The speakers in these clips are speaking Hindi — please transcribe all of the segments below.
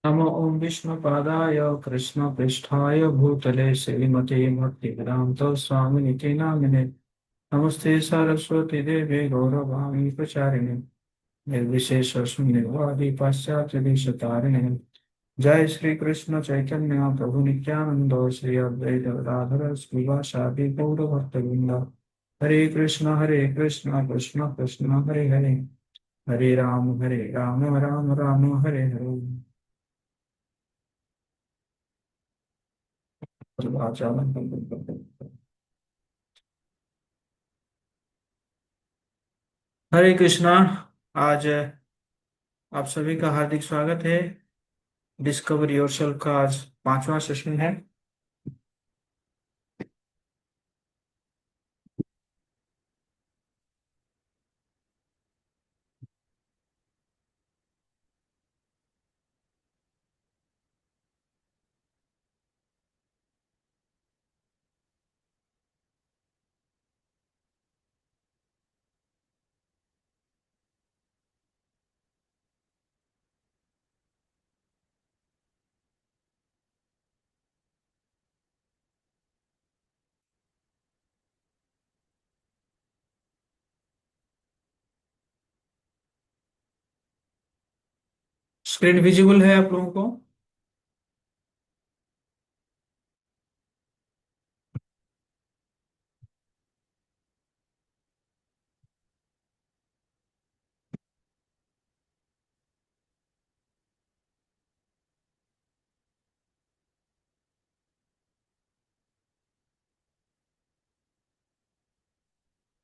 नमो ओम विष्णुपादाय कृष्णपृष्ठाय भूतले श्रीमते भक्तिवेदान्त स्वामिनिति नामिने नमस्ते सरस्वती देवे गौरवाणी प्रचारिणे निर्विशेष शून्यवादी पाश्चात्य देशतारिणे जय श्री कृष्ण चैतन्य प्रभु नित्यानंद श्री अद्वैत गदाधर श्रीवासादि गौर भक्तवृंद हरे कृष्ण कृष्ण कृष्ण हरे हरे हरे राम राम राम हरे हरे। हरे कृष्णा। आज आप सभी का हार्दिक स्वागत है। डिस्कवर योरसेल्फ का आज पांचवा सेशन है। स्क्रीन विजिबल है आप लोगों को?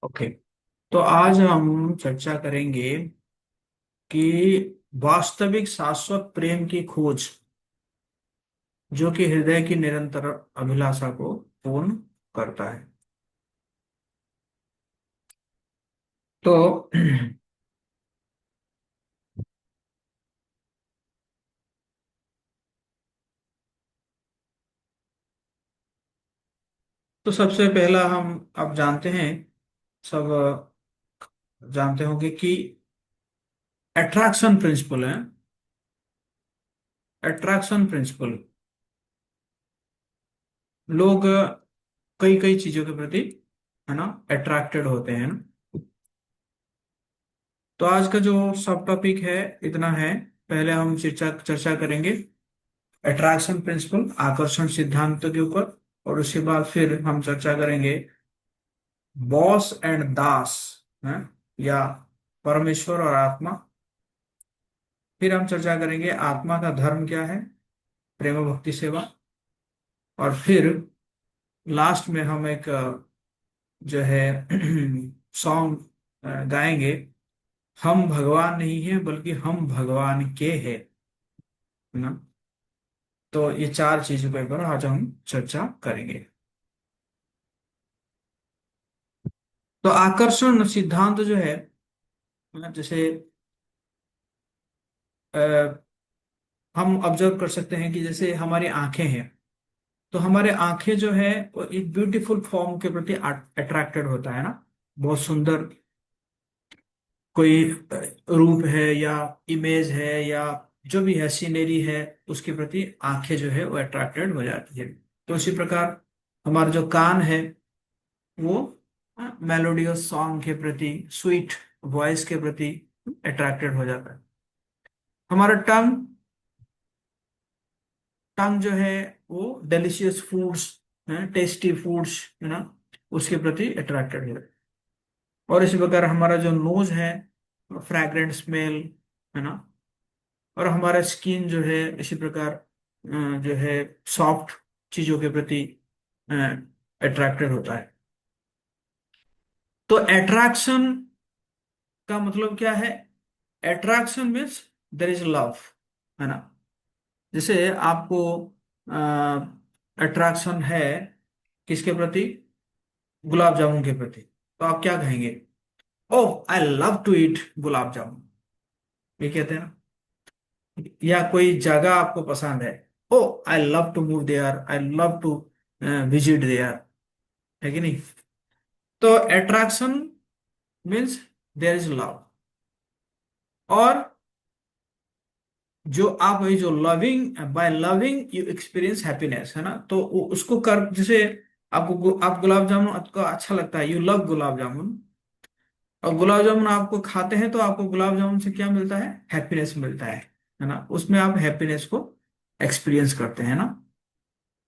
ओके। तो आज हम चर्चा करेंगे कि वास्तविक शाश्वत प्रेम की खोज जो कि हृदय की निरंतर अभिलाषा को पूर्ण करता है। तो तो सबसे पहला हम अब जानते हैं, सब जानते होंगे कि अट्रैक्शन प्रिंसिपल है। अट्रैक्शन प्रिंसिपल, लोग कई कई चीजों के प्रति, है ना, अट्रैक्टेड होते हैं ना। तो आज का जो सब टॉपिक है इतना है। पहले हम चर्चा चर्चा करेंगे अट्रैक्शन प्रिंसिपल, आकर्षण सिद्धांत के ऊपर, और उसके बाद फिर हम चर्चा करेंगे बॉस एंड दास, है, या परमेश्वर और आत्मा। फिर हम चर्चा करेंगे आत्मा का धर्म क्या है, प्रेम भक्ति सेवा। और फिर लास्ट में हम एक जो है सॉन्ग गाएंगे, हम भगवान नहीं है बल्कि हम भगवान के हैं, है ना। तो ये चार चीजों के ऊपर आज हम चर्चा करेंगे। तो आकर्षण सिद्धांत जो है, जैसे अ, हम ऑब्जर्व कर सकते हैं कि जैसे हमारी आंखें हैं, तो हमारे आंखें जो है वो एक ब्यूटीफुल फॉर्म के प्रति अट्रैक्टेड होता है ना। बहुत सुंदर कोई रूप है या इमेज है या जो भी है सीनरी है, उसके प्रति आंखें जो है वो अट्रैक्टेड हो जाती है। तो इसी प्रकार हमारा जो कान है वो मेलोडियस सॉन्ग के प्रति, स्वीट वॉइस के प्रति अट्रैक्टेड हो जाता है। हमारा टंग टंग जो है वो डिलीशियस फूड्स, टेस्टी फूड्स, है ना, उसके प्रति अट्रैक्टेड है। और इसी प्रकार हमारा जो नोज है, फ्रैग्रेंट स्मेल, है ना। और हमारा स्किन जो है इसी प्रकार जो है सॉफ्ट चीजों के प्रति अट्रैक्टेड होता है। तो अट्रैक्शन का मतलब क्या है? Attraction means there is love, है ना। जैसे आपको अट्रैक्शन है किसके प्रति? गुलाब जामुन के प्रति। तो आप क्या कहेंगे? ओह आई love to eat gulab jamun, ये कहते हैं ना। या कोई जगह आपको पसंद है, oh I love to move there, I love to visit there, है कि नहीं। तो attraction means there is love. और जो आप ये जो loving, by loving you experience happiness, है ना, तो उसको कर, जैसे आपको आप गुलाब जामुन आपको अच्छा लगता है, यू लव गुलाब जामुन, और गुलाब जामुन आपको खाते हैं तो आपको गुलाब जामुन से क्या मिलता है, हैप्पीनेस मिलता है ना, उसमें आप हैप्पीनेस को एक्सपीरियंस करते हैं ना।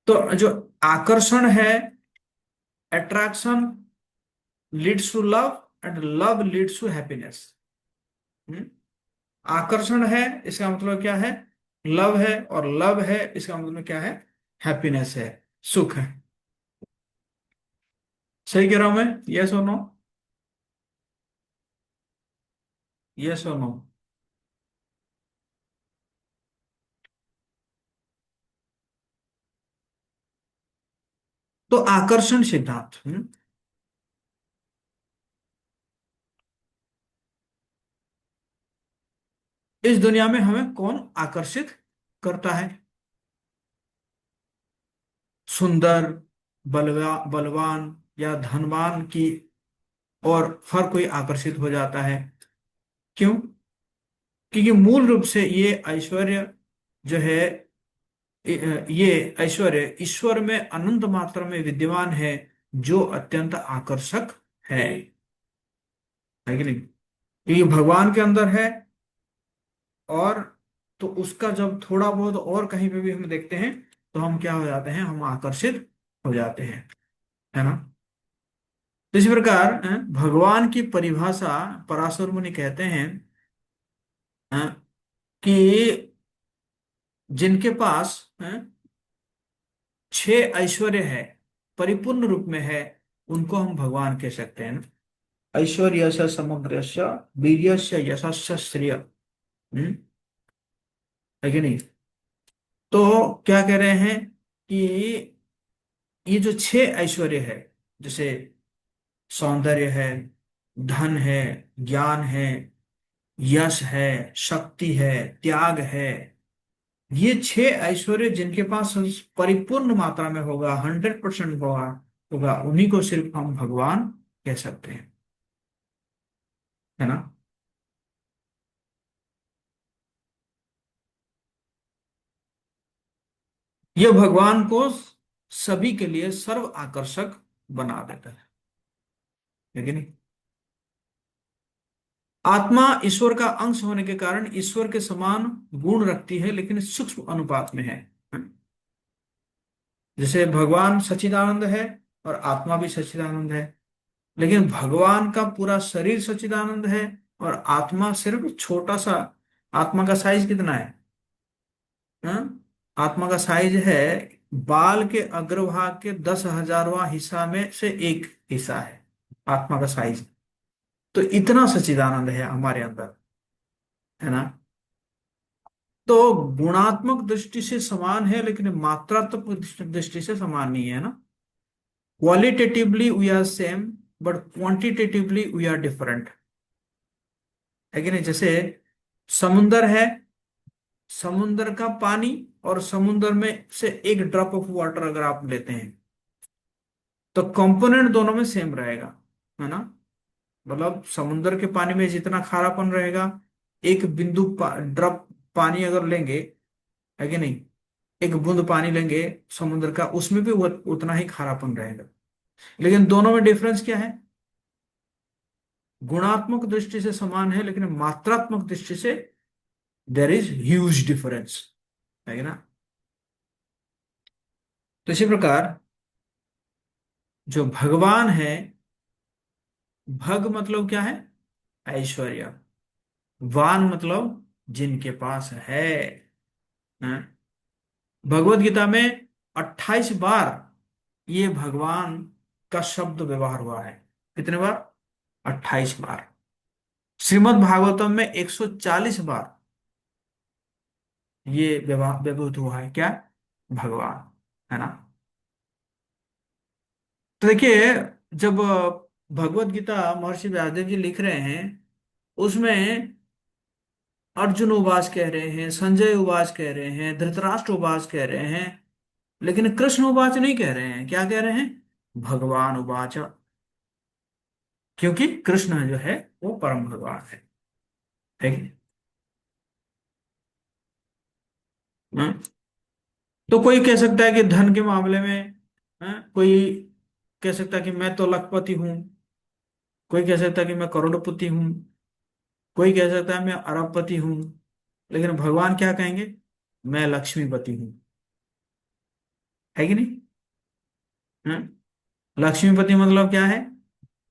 तो जो आकर्षण है, attraction leads to love, and love leads to happiness. आकर्षण है इसका मतलब क्या है, लव है, और लव है इसका मतलब क्या है, हैप्पीनेस है, सुख है। सही कह रहा हूं मैं, यस और नो? यस और नो? तो आकर्षण सिद्धांत, इस दुनिया में हमें कौन आकर्षित करता है? सुंदर, बलवान या धनवान की और हर कोई आकर्षित हो जाता है। क्यों? क्योंकि मूल रूप से ये ऐश्वर्य जो है, ये ऐश्वर्य ईश्वर में अनंत मात्रा में विद्यमान है, जो अत्यंत आकर्षक है कि नहीं? क्योंकि भगवान के अंदर है, और तो उसका जब थोड़ा बहुत और कहीं पे भी हम देखते हैं, तो हम क्या हो जाते हैं, हम आकर्षित हो जाते हैं, है ना। तो इसी प्रकार भगवान की परिभाषा पराशर मुनि कहते हैं अ, कि जिनके पास 6 ऐश्वर्य है, परिपूर्ण रूप में है, उनको हम भगवान कह सकते हैं ना। ऐश्वर्य से समग्रस्य, वीर्यस्य यशस्य श्रिय, है कि नहीं? तो क्या कह रहे हैं कि ये जो 6 ऐश्वर्य है, जैसे सौंदर्य है, धन है, ज्ञान है, यश है, शक्ति है, त्याग है, ये 6 ऐश्वर्य जिनके पास परिपूर्ण मात्रा में होगा, 100% होगा, उन्हीं को सिर्फ हम भगवान कह सकते हैं, है ना। यह भगवान को सभी के लिए सर्व आकर्षक बना देता है कि नहीं? आत्मा ईश्वर का अंश होने के कारण ईश्वर के समान गुण रखती है, लेकिन सूक्ष्म अनुपात में है। जैसे भगवान सच्चिदानंद है, और आत्मा भी सच्चिदानंद है, लेकिन भगवान का पूरा शरीर सच्चिदानंद है, और आत्मा सिर्फ छोटा सा। आत्मा का साइज कितना है? हाँ? आत्मा का साइज है, बाल के अग्रभाग के 10,000वां हिस्सा में से एक हिस्सा है आत्मा का साइज। तो इतना सच्चिदानंद है हमारे अंदर, है ना। तो गुणात्मक दृष्टि से समान है, लेकिन मात्रात्मक दृष्टि से समान नहीं है ना। Qualitatively we are same, but quantitatively we are different, है कि नहीं? जैसे समुंदर है, समुंदर का पानी और समुंदर में से एक ड्रॉप ऑफ वाटर अगर आप लेते हैं, तो कंपोनेंट दोनों में सेम रहेगा, है ना। मतलब समुंदर के पानी में जितना खारापन रहेगा, एक बिंदु ड्रॉप पानी अगर लेंगे, है कि नहीं, एक बूंद पानी लेंगे समुद्र का, उसमें भी वो उतना ही खारापन रहेगा। लेकिन दोनों में डिफरेंस क्या है? गुणात्मक दृष्टि से समान है, लेकिन मात्रात्मक दृष्टि से देर इज ह्यूज डिफरेंस, है ना। तो इसी प्रकार जो भगवान है, भग मतलब क्या है? ऐश्वर्य। वान मतलब जिनके पास है, हैं? भगवत गीता में 28 बार ये भगवान का शब्द व्यवहार हुआ है। कितने बार? 28 बार। श्रीमद् भागवतम में 140 बार ये व्यवहृत हुआ है, क्या? भगवान, है ना। तो देखिए, जब भगवत गीता महर्षि व्यासदेव जी लिख रहे हैं, उसमें अर्जुन उवाच कह रहे हैं, संजय उवाच कह रहे हैं, धृतराष्ट्र उवाच कह रहे हैं, लेकिन कृष्ण उवाच नहीं कह रहे हैं। क्या कह रहे हैं? भगवान उवाच। क्योंकि कृष्ण जो है वो परम भगवान है कि नहीं? हाँ? तो कोई कह सकता है कि धन के मामले में, कोई कह सकता है कि मैं तो लखपति हूं, कोई कह सकता है कि मैं करोड़पति हूँ, कोई कह सकता है मैं अरबपति हूँ, लेकिन भगवान क्या कहेंगे? मैं लक्ष्मीपति हूँ। है कि नहीं? हाँ? लक्ष्मीपति मतलब क्या है?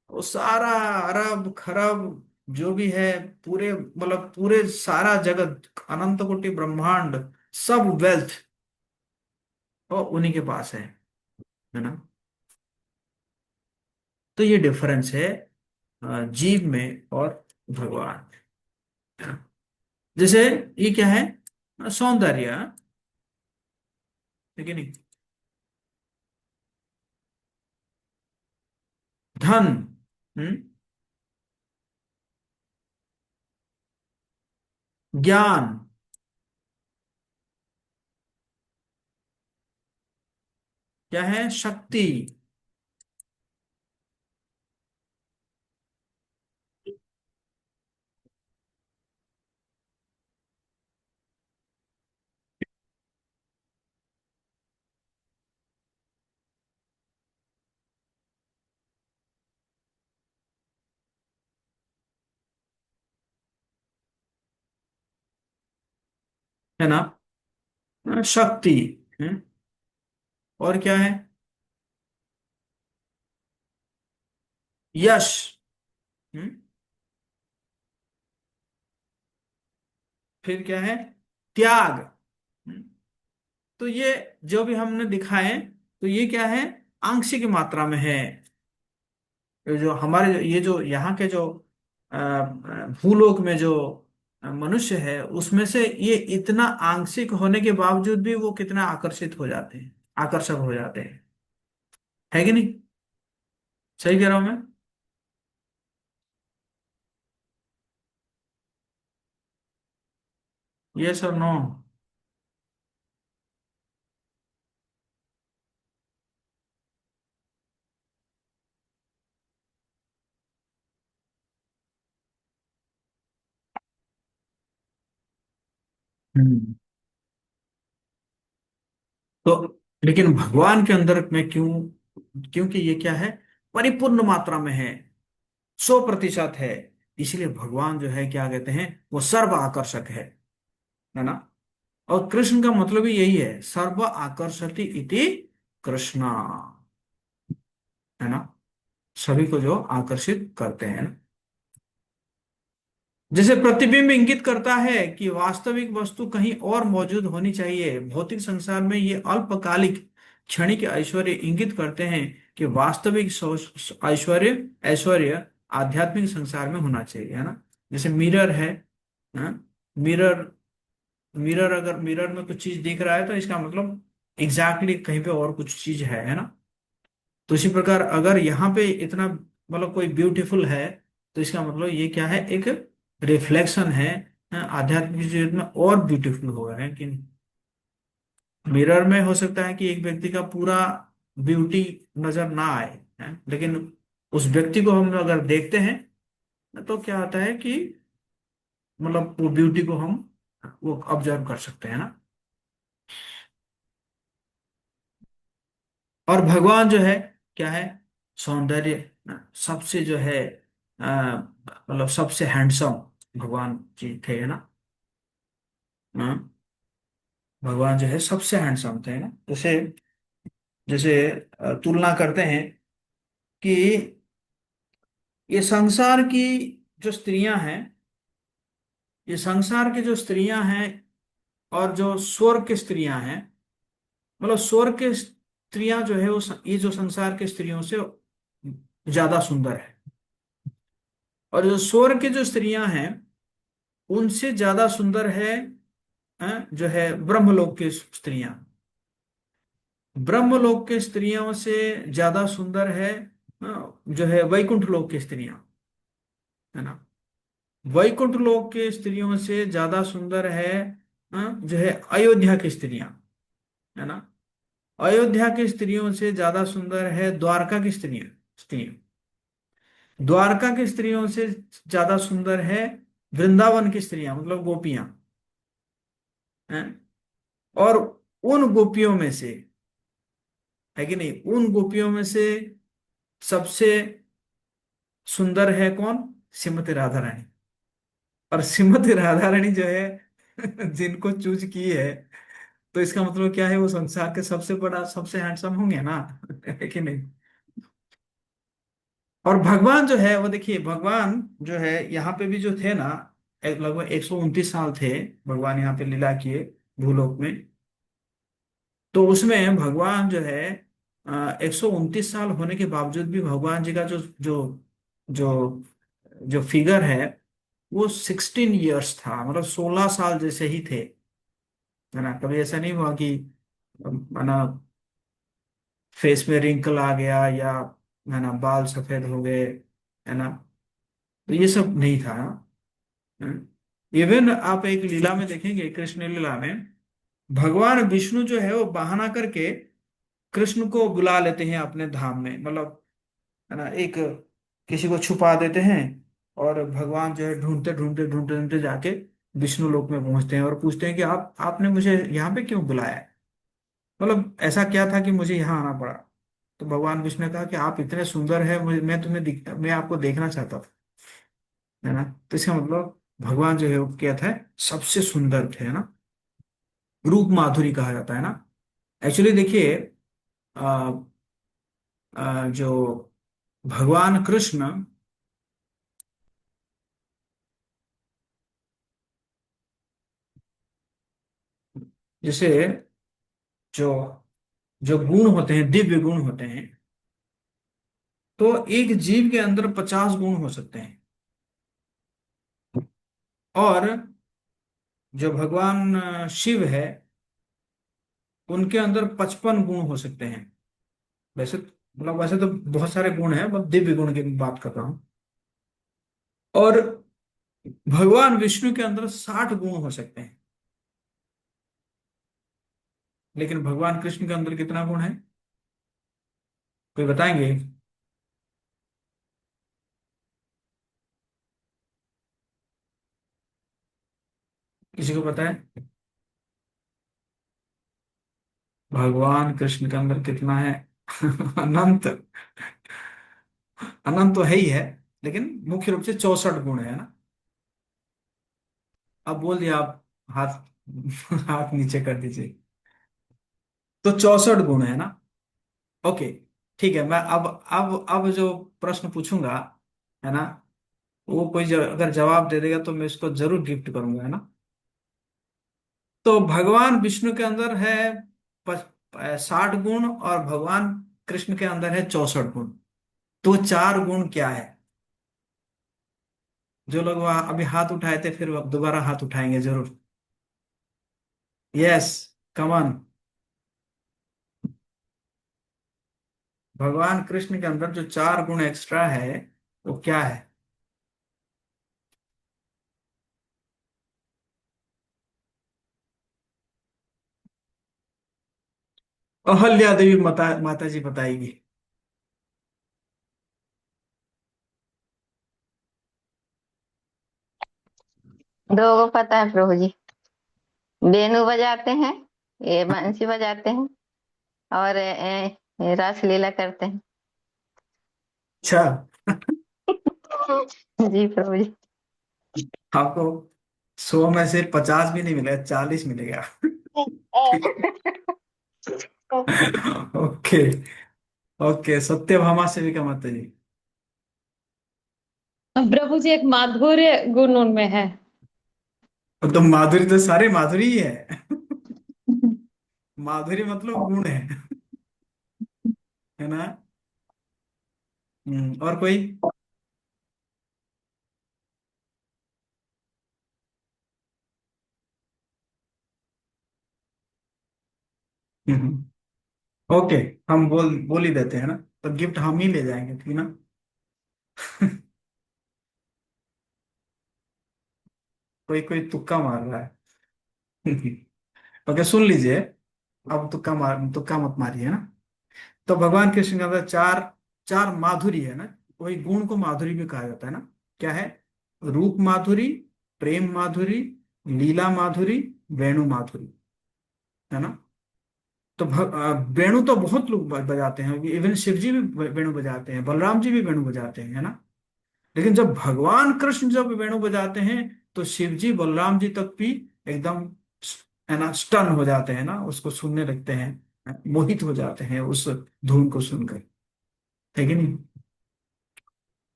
वो सारा अरब खरब जो भी है, पूरे मतलब पूरे सारा जगत, अनंत कोटि ब्रह्मांड, सब वेल्थ वो उन्हीं के पास है ना? तो ये डिफरेंस है जीव में और भगवान में। जैसे ये क्या है? सौंदर्य, है कि नहीं? धन, हम्म, ज्ञान, क्या है? शक्ति, है ना? शक्ति, हम्म, और क्या है? यश, हम्म, फिर क्या है? त्याग, हम्म। तो ये जो भी हमने दिखाए, तो ये क्या है? आंशिक मात्रा में है। ये जो हमारे ये जो यहाँ के जो भूलोक में जो मनुष्य है, उसमें से ये इतना आंशिक होने के बावजूद भी वो कितना आकर्षित हो जाते हैं, आकर्षक हो जाते हैं। है कि नहीं? सही कह रहा हूं मैं? यस और नो? हम्म। तो लेकिन भगवान के अंदर में क्यों? क्योंकि ये क्या है? परिपूर्ण मात्रा में है, 100% है। इसलिए भगवान जो है क्या कहते हैं, वो सर्व आकर्षक है ना? और कृष्ण का मतलब ही यही है, सर्व आकर्षति इति कृष्णा, है ना? सभी को जो आकर्षित करते हैं ना? जैसे प्रतिबिंब इंगित करता है कि वास्तविक वस्तु कहीं और मौजूद होनी चाहिए, भौतिक संसार में ये अल्पकालिक क्षणिक ऐश्वर्य इंगित करते हैं कि वास्तविक ऐश्वर्य ऐश्वर्य आध्यात्मिक संसार में होना चाहिए, है ना? जैसे मिरर है, मिरर, मिरर अगर मिरर में कुछ चीज दिख रहा है तो इसका मतलब कहीं पे और कुछ चीज है ना? तो इसी प्रकार अगर यहाँ पे इतना मतलब कोई ब्यूटीफुल है, तो इसका मतलब ये क्या है? एक रिफ्लेक्शन है, आध्यात्मिक जीवन में और ब्यूटीफुल होगा, है कि नहीं? मिरर में हो सकता है कि एक व्यक्ति का पूरा ब्यूटी नजर ना आए, है, लेकिन उस व्यक्ति को हम अगर देखते हैं तो क्या होता है कि मतलब वो ब्यूटी को हम वो ऑब्जर्व कर सकते हैं ना? और भगवान जो है क्या है? सौंदर्य, सबसे जो है मतलब सबसे हैंडसम भगवान जी थे, है ना? हाँ, भगवान जो है सबसे हैंडसम थे ना? जैसे जैसे तुलना करते हैं कि ये संसार की जो स्त्रियां हैं, ये संसार की जो स्त्रियां हैं और जो स्वर्ग की स्त्रियां हैं, मतलब स्वर्ग की स्त्रियां जो है वो ये जो संसार की स्त्रियों से ज्यादा सुंदर है, और जो स्वर्ग की जो स्त्रियां हैं उनसे ज्यादा सुंदर है, जो है ब्रह्मलोक की स्त्रियां। ब्रह्मलोक की स्त्रियों से ज्यादा सुंदर है जो है वैकुंठ लोक की स्त्रियां, है ना? वैकुंठ लोक की स्त्रियों से ज्यादा सुंदर है जो है अयोध्या की स्त्रियां, है ना? अयोध्या की स्त्रियों से ज्यादा सुंदर है द्वारका की स्त्रियां। द्वारका की स्त्रियों से ज्यादा सुंदर है वृंदावन की स्त्रियां, मतलब गोपियां, हैं? और उन गोपियों में से, है कि नहीं, उन गोपियों में से सबसे सुंदर है कौन? श्रीमती राधा रानी। और श्रीमती राधा रानी जो है जिनको चूज की है, तो इसका मतलब क्या है, वो संसार के सबसे बड़ा सबसे हैंडसम होंगे ना है कि नहीं? और भगवान जो है वो देखिए, भगवान जो है यहाँ पे भी जो थे ना, लगभग 129 साल थे भगवान यहाँ पे लीला किए भूलोक में। तो उसमें भगवान जो है 129 साल होने के बावजूद भी भगवान जी का जो जो जो जो फिगर है वो 16 ईयर्स था, मतलब 16 साल जैसे ही थे, है ना। कभी ऐसा नहीं हुआ कि है ना फेस में रिंकल आ गया, या है ना बाल सफेद हो गए, है ना। तो ये सब नहीं था। इवन आप एक लीला में देखेंगे, कृष्ण लीला में भगवान विष्णु जो है वो बहाना करके कृष्ण को बुला लेते हैं अपने धाम में, मतलब है ना, एक किसी को छुपा देते हैं, और भगवान जो है ढूंढते ढूंढते ढूंढते ढूंढते जाके विष्णु लोक में पहुंचते हैं और पूछते हैं कि आप आपने मुझे यहाँ पे क्यों बुलाया है, मतलब ऐसा क्या था कि मुझे यहाँ आना पड़ा। तो भगवान विष्णु ने कहा कि आप इतने सुंदर है, मुझे मैं आपको देखना चाहता था, है ना। तो इसका मतलब भगवान जो है वो क्या था, सबसे सुंदर थे, है ना। रूप माधुरी कहा जाता है ना। एक्चुअली देखिए, आ, जो भगवान कृष्ण, जैसे जो जो गुण होते हैं, दिव्य गुण होते हैं, तो एक जीव के अंदर 50 गुण हो सकते हैं। और जो भगवान शिव है, उनके अंदर 55 गुण हो सकते हैं। वैसे मतलब वैसे तो बहुत सारे गुण हैं, बस दिव्य गुण की बात कर रहा हूँ। और भगवान विष्णु के अंदर 60 गुण हो सकते हैं। लेकिन भगवान कृष्ण के अंदर कितना गुण है, कोई बताएंगे? किसी को पता है? भगवान कृष्ण के अंदर कितना है? अनंत। अनंत तो है ही है, लेकिन मुख्य रूप से 64 गुण है ना। अब बोल दिया आप, हाथ हाथ नीचे कर दीजिए। तो 64 गुण है ना। ओके, ठीक है। मैं अब जो प्रश्न पूछूंगा, है ना, वो कोई अगर जवाब दे देगा तो मैं इसको जरूर गिफ्ट करूंगा, है ना। तो भगवान विष्णु के अंदर है 60 गुण, और भगवान कृष्ण के अंदर है 64 गुण। तो 4 गुण क्या है? जो लोग वहाँ अभी हाथ उठाए थे, फिर वो दोबारा हाथ उठाएंगे जरूर। यस, कमन। भगवान कृष्ण के अंदर जो 4 गुण एक्स्ट्रा है, वो क्या है? अहल्या देवी माता जी बताएगी। दो को पता है प्रभु जी। वेणु बजाते हैं, ये बंसी बजाते हैं, और रास लीला करते हैं। अच्छा, जी प्रभु जी। आपको 100 में से 50 भी नहीं मिलेगा, 40 मिलेगा। ठीक है। ओके। ओके, सत्यभामा सेविका माता जी। प्रभु जी एक माधुर्य गुण उनमें है। तो माधुरी तो सारे माधुरी ही है। माधुरी मतलब गुण है। है ना। और कोई? ओके, हम बोल ही देते हैं ना, तो गिफ्ट हम ही ले जाएंगे, ठीक ना। कोई कोई तुक्का मार रहा है। ओके, सुन लीजिए। अब तुक्का मत मारिए ना। तो भगवान कृष्ण के अंदर चार चार माधुरी है ना। वही गुण को माधुरी भी कहा जाता है ना। क्या है? रूप माधुरी, प्रेम माधुरी, लीला माधुरी, वेणु माधुरी। है ना। तो वेणु तो बहुत लोग बजाते हैं, इवन शिव जी भी वेणु बजाते हैं, बलराम जी भी वेणु बजाते हैं, है ना। लेकिन जब भगवान कृष्ण जब वेणु बजाते हैं तो शिव जी बलराम जी तक भी एकदम, है ना, स्टन हो जाते हैं ना, उसको सुनने लगते हैं, मोहित हो जाते हैं उस धुन को सुनकर, है कि नहीं।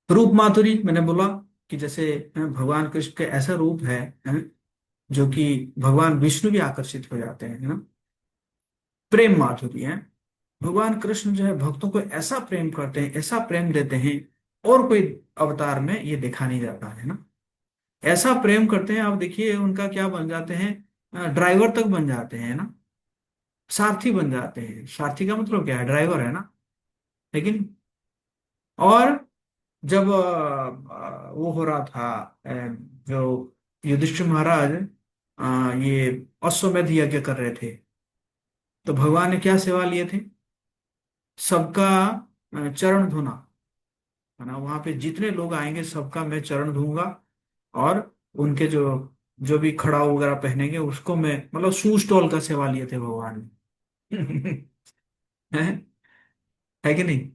रूप माधुरी मैंने बोला कि जैसे भगवान कृष्ण के ऐसा रूप है, जो कि भगवान विष्णु भी आकर्षित हो जाते हैं, है ना। प्रेम माधुरी है, भगवान कृष्ण जो है भक्तों को ऐसा प्रेम करते हैं, ऐसा प्रेम देते हैं, और कोई अवतार में ये देखा नहीं जाता है ना। ऐसा प्रेम करते हैं, आप देखिए उनका क्या बन जाते हैं, ड्राइवर तक बन जाते हैं ना, सारथी बन जाते हैं। सारथी का मतलब क्या है, ड्राइवर है ना, लेकिन और जब वो हो रहा था, जो युधिष्ठिर महाराज ये अश्वमेध यज्ञ कर रहे थे, तो भगवान ने क्या सेवा लिए थे, सबका चरण धोना, है ना। वहां पे जितने लोग आएंगे सबका मैं चरण धोऊंगा, और उनके जो जो भी खड़ाऊ वगैरह पहनेंगे उसको मैं, मतलब शू स्टॉल का सेवा लिए थे भगवान ने है है कि नहीं।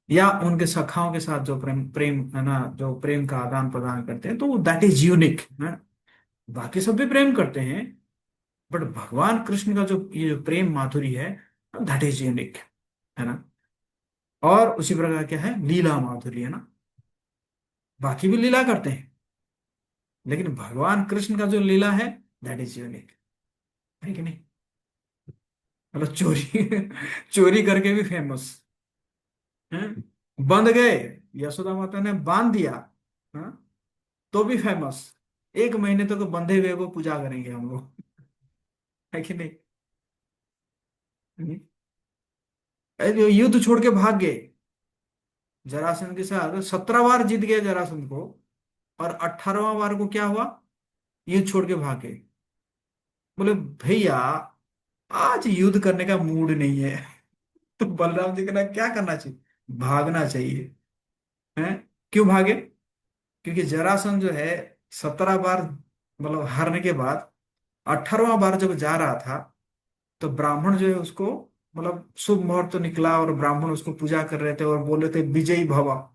या उनके सखाओं के साथ जो प्रेम प्रेम है ना, जो प्रेम का आदान प्रदान करते हैं, तो दैट इज यूनिक है। बाकी सब भी प्रेम करते हैं, बट भगवान कृष्ण का जो ये जो प्रेम माधुरी है, दैट इज यूनिक, है ना। और उसी प्रकार क्या है, लीला माधुरी, है ना। बाकी भी लीला करते हैं, लेकिन भगवान कृष्ण का जो लीला है, दैट इज यूनिक, है कि नहीं। मतलब चोरी चोरी करके भी फेमस है, बंध गए, यशोदा माता ने बांध दिया, हाँ, तो भी फेमस। एक महीने तक तो बंधे हुए को पूजा करेंगे हम लोग, है कि नहीं। हम्म। अरे युद्ध छोड़ के भाग गए, जरासंध के साथ 17 बार जीत गए जरासंध को, और 18वां बार को क्या हुआ, युद्ध छोड़ के भाग गए। बोले भैया आज युद्ध करने का मूड नहीं है तो बलराम जी कहना क्या करना चाहिए, भागना चाहिए, है। क्यों भागे, क्योंकि जरासंध जो है 17 बार मतलब हारने के बाद 18वां बार जब जा रहा था, तो ब्राह्मण जो है उसको, मतलब शुभ मुहूर्त तो निकला और ब्राह्मण उसको पूजा कर रहे थे और बोल रहे थे विजयी भव।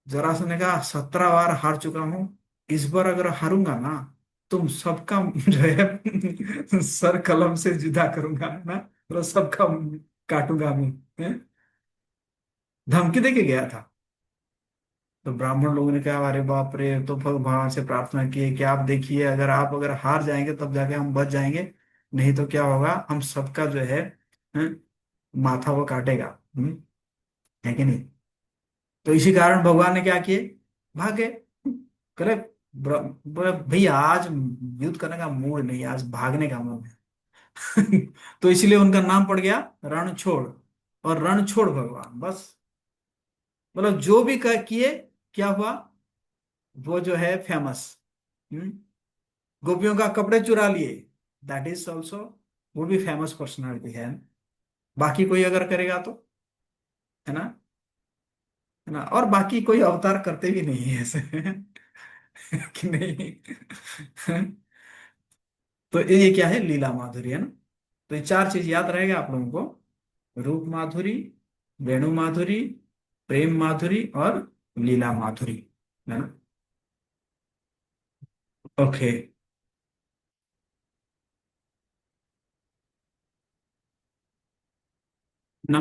जरासंध ने कहा 17 बार हार चुका हूं, इस बार अगर हारूंगा ना, तुम सबका जो है सर कलम से जुदा करूंगा ना, तो सबका काटूंगा मैं, हैं? धमकी दे के गया था। तो ब्राह्मण लोगों ने कहा अरे बाप रे, तो भगवान से प्रार्थना की है कि आप देखिए अगर हार जाएंगे तब जाके हम बच जाएंगे, नहीं तो क्या होगा, हम सबका जो है, माथा वो काटेगा, है कि नहीं। तो इसी कारण भगवान ने क्या किए, भागे, करे, बोले भैया आज युद्ध करने का मूड नहीं, आज भागने का मूड है तो इसीलिए उनका नाम पड़ गया रणछोड़, और रणछोड़ भगवान, बस। मतलब जो भी किए, क्या हुआ, वो जो है फेमस। गोपियों का कपड़े चुरा लिए, दैट इज ऑल्सो, वो भी फेमस पर्सनालिटी है। बाकी कोई अगर करेगा तो, है ना, है ना। और बाकी कोई अवतार करते भी नहीं है ऐसे कि नहीं तो ये क्या है, लीला माधुरी, है ना। तो ये 4 चीज याद रहेगा आप लोगों को, रूप माधुरी, वेणु माधुरी, प्रेम माधुरी, और लीला माधुरी, है ना। ओके ना।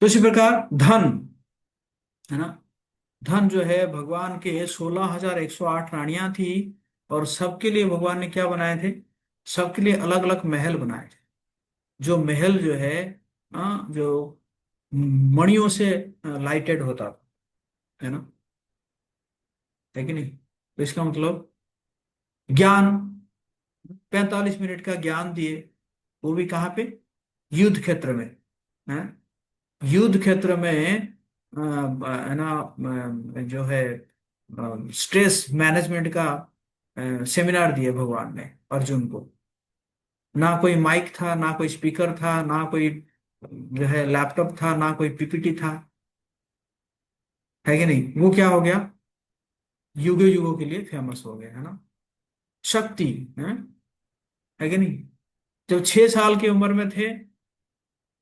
तो इसी प्रकार धन, है ना। धन जो है भगवान के 16,108 रानियां थी, और सबके लिए भगवान ने क्या बनाए थे, सबके लिए अलग अलग महल बनाए थे। जो महल जो है, जो मणियों से लाइटेड होता था, है ना, है कि नहीं। तो इसका मतलब ज्ञान, 45 मिनट का ज्ञान दिए, वो भी कहाँ पे, युद्ध क्षेत्र में, है। युद्ध क्षेत्र में है ना, जो है स्ट्रेस मैनेजमेंट का सेमिनार दिए भगवान ने अर्जुन को। ना कोई माइक था, ना कोई स्पीकर था, ना कोई जो है लैपटॉप था, ना कोई पीपीटी था, है कि नहीं। वो क्या हो गया, युगों युगों के लिए फेमस हो गया, है ना। शक्ति, है कि नहीं। जब 6 साल की उम्र में थे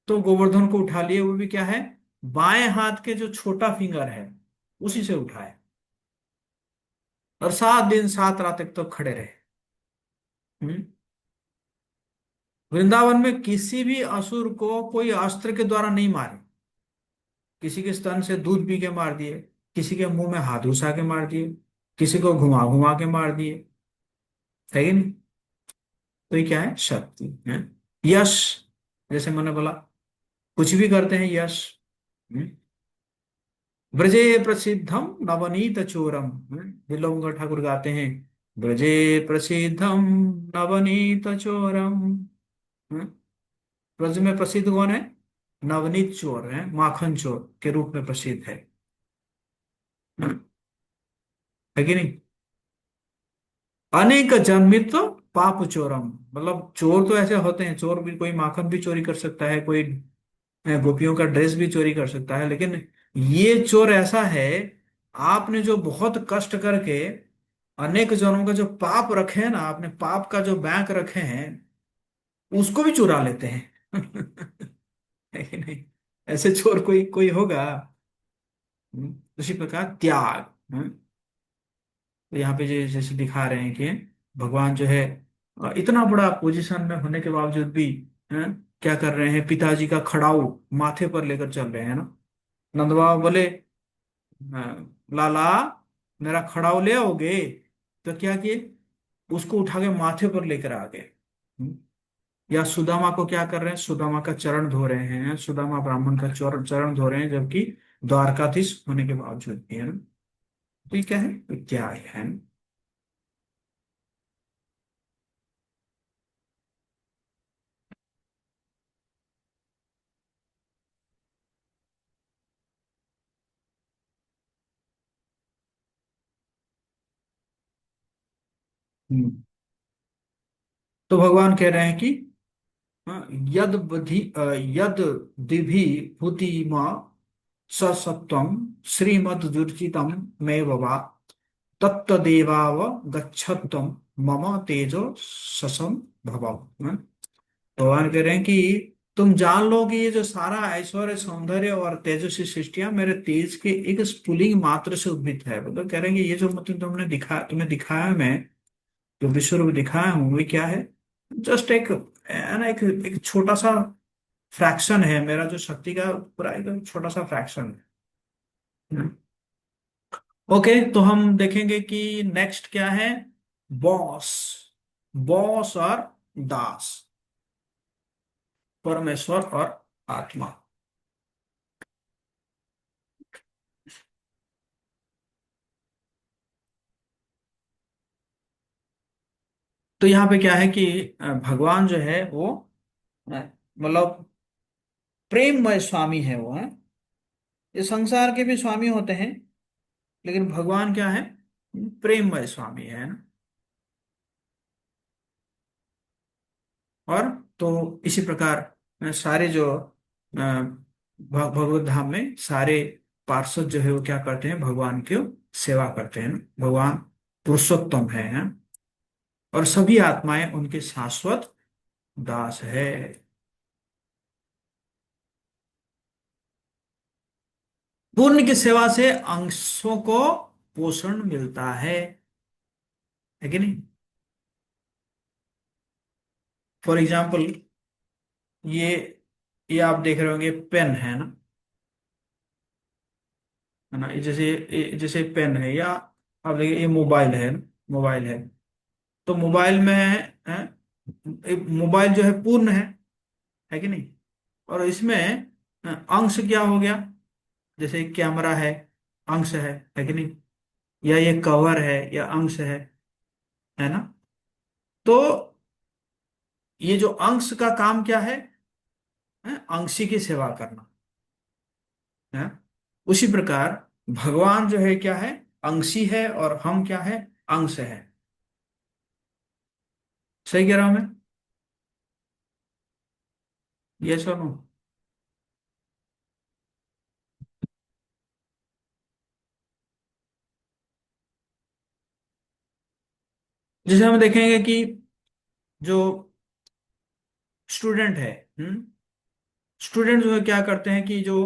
तो गोवर्धन को उठा लिए, वो भी क्या है, बाएं हाथ के जो छोटा फिंगर है उसी से उठाए, और 7 दिन 7 रात तक तो खड़े रहे। हम्म। वृंदावन में किसी भी असुर को कोई अस्त्र के द्वारा नहीं मारे, किसी के स्तन से दूध पी के मार दिए, किसी के मुंह में हाथ घुसा के मार दिए, किसी को घुमा घुमा के मार दिए, है कि नहीं। तो ये क्या है, शक्ति है। यश, जैसे मैंने बोला, कुछ भी करते हैं, यश। हम्म। ब्रजे प्रसिद्धम नवनीत चोरम, बिल्वंगड़ ठाकुर गाते हैं, ब्रजे प्रसिद्धम नवनीत चोरम। हम्म। ब्रज में प्रसिद्ध कौन है, नवनीत चोर है, माखन चोर के रूप में प्रसिद्ध है। हम्म, है कि नहीं। अनेक जन्मित पाप चोरम, मतलब चोर तो ऐसे होते हैं, चोर भी कोई माखन भी चोरी कर सकता है, कोई गोपियों का ड्रेस भी चोरी कर सकता है, लेकिन ये चोर ऐसा है, आपने जो बहुत कष्ट करके अनेक जनों का जो पाप रखे हैं ना, आपने पाप का जो बैंक रखे हैं उसको भी चुरा लेते हैं। है कि नहीं। ऐसे चोर कोई कोई होगा। उसी प्रकार त्याग। तो यहाँ पे जैसे दिखा रहे हैं कि भगवान जो है इतना बड़ा पोजीशन में होने के बावजूद भी हैं, क्या कर रहे हैं, पिताजी का खड़ाऊ माथे पर लेकर चल रहे हैं ना। नंद बाबा बोले, लाला मेरा खड़ाऊ ले आओगे, तो क्या किए, उसको उठा के माथे पर लेकर आ गए। हम्म। या सुदामा को क्या कर रहे हैं, सुदामा का चरण धो रहे हैं, सुदामा ब्राह्मण का चरण धो रहे हैं, जबकि द्वारकाधीश होने के बावजूद भी, है ना। तो ये क्या है, त्याग है। हम्म। तो भगवान कह रहे हैं कि हाँ, यद दिभि भूति सत्वम श्रीमद दुर्चितम मे बवा तत्तदेवाव गच्छत्वम मम तेजो ससम भवम। हाँ? भगवान कह रहे हैं कि तुम जान लो कि ये जो सारा ऐश्वर्य सौंदर्य और तेजस्वी सृष्टियां मेरे तेज के एक स्फुलिंग मात्र से उद्भित है। मतलब कह रहे हैं कि ये जो मतलब तुम्हें दिखाया है, मैं जो विश्व रूप दिखाया हूँ, ये क्या है, जस्ट एक है ना, एक छोटा सा फ्रैक्शन है, मेरा जो शक्ति का पूरा एक छोटा सा फ्रैक्शन है। ओके, तो हम देखेंगे कि नेक्स्ट क्या है, बॉस। बॉस और दास, परमेश्वर और आत्मा। तो यहाँ पे क्या है कि भगवान जो है वो मतलब प्रेममय स्वामी है वो, है। ये संसार के भी स्वामी होते हैं, लेकिन भगवान क्या है, प्रेममय स्वामी है ना। और तो इसी प्रकार सारे जो भगवत धाम में सारे पार्षद जो है वो क्या करते हैं, भगवान की सेवा करते हैं ना। भगवान पुरुषोत्तम है, और सभी आत्माएं उनके शाश्वत दास है। पुण्य की सेवा से अंशों को पोषण मिलता है कि नहीं। फॉर एग्जाम्पल, ये ये आप देख रहे होंगे, पेन है ना, है ना। ये जैसे पेन है, या आप देखिए ये मोबाइल है ना, मोबाइल है। तो मोबाइल में है, मोबाइल जो है पूर्ण है कि नहीं। और इसमें अंश क्या हो गया, जैसे कैमरा है, अंश है कि नहीं, या ये कवर है या अंश है ना। तो ये जो अंश का काम क्या है, अंशी की सेवा करना है। उसी प्रकार भगवान जो है क्या है, अंशी है, और हम क्या है, अंश है। सही कह रहा हूं मैं, ये सुनो। जैसे हम देखेंगे कि जो स्टूडेंट है। स्टूडेंट जो है क्या करते हैं कि जो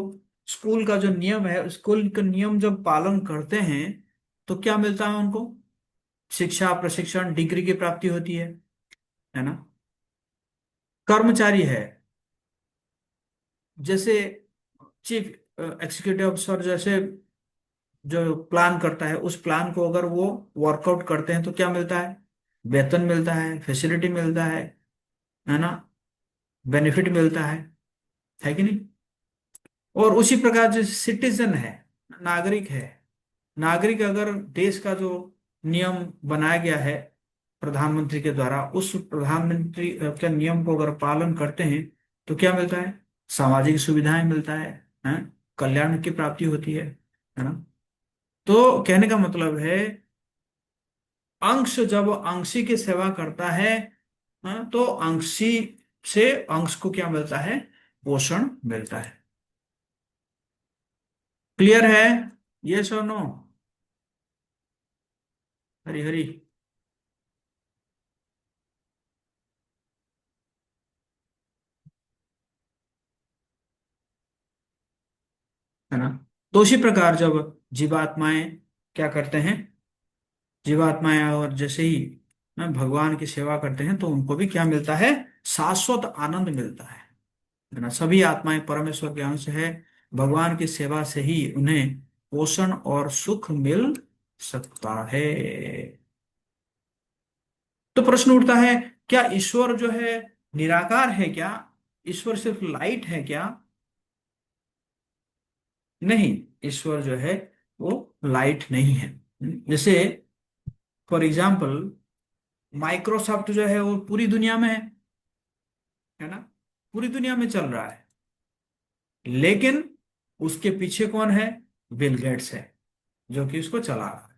स्कूल का जो नियम है, स्कूल का नियम जब पालन करते हैं तो क्या मिलता है उनको? शिक्षा, प्रशिक्षण, डिग्री की प्राप्ति होती है ना। कर्मचारी है, जैसे चीफ एग्जीक्यूटिव ऑफिसर जैसे जो प्लान करता है, उस प्लान को अगर वो वर्कआउट करते हैं तो क्या मिलता है? वेतन मिलता है, फैसिलिटी मिलता है ना, बेनिफिट मिलता है कि नहीं? और उसी प्रकार जो सिटीजन है, नागरिक है, नागरिक अगर देश का जो नियम बनाया गया है प्रधानमंत्री के द्वारा, उस प्रधानमंत्री के नियम को अगर पालन करते हैं तो क्या मिलता है? सामाजिक सुविधाएं मिलता है? कल्याण की प्राप्ति होती है ना। तो कहने का मतलब है, अंश जब अंशी की सेवा करता है, तो अंशी से अंश को क्या मिलता है? पोषण मिलता है। क्लियर है? यस और नो? हरी हरी। है ना। तो उसी प्रकार जब जीवात्माएं क्या करते हैं, जीवात्माएं और जैसे ही भगवान की सेवा करते हैं तो उनको भी क्या मिलता है? शाश्वत आनंद मिलता है ना। सभी आत्माएं परमेश्वर के अंश है, भगवान की सेवा से ही उन्हें पोषण और सुख मिल सकता है। तो प्रश्न उठता है, क्या ईश्वर जो है निराकार है क्या? ईश्वर सिर्फ लाइट है क्या? नहीं, ईश्वर जो है वो लाइट नहीं है। जैसे फॉर एग्जाम्पल, माइक्रोसॉफ्ट जो है वो पूरी दुनिया में है ना, पूरी दुनिया में चल रहा है, लेकिन उसके पीछे कौन है? बिल गेट्स है, जो कि उसको चला रहा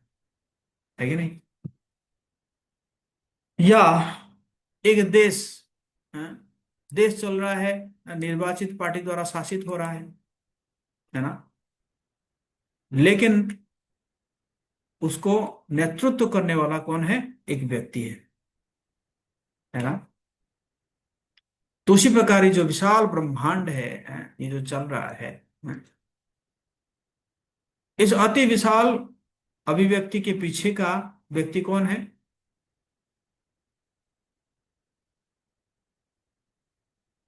है कि नहीं? या एक देश, हाँ, देश चल रहा है, निर्वाचित पार्टी द्वारा शासित हो रहा है ना, लेकिन उसको नेतृत्व करने वाला कौन है? एक व्यक्ति है ना। तो उसी प्रकार ये जो विशाल ब्रह्मांड है, ये जो चल रहा है, इस अति विशाल अभिव्यक्ति के पीछे का व्यक्ति कौन है?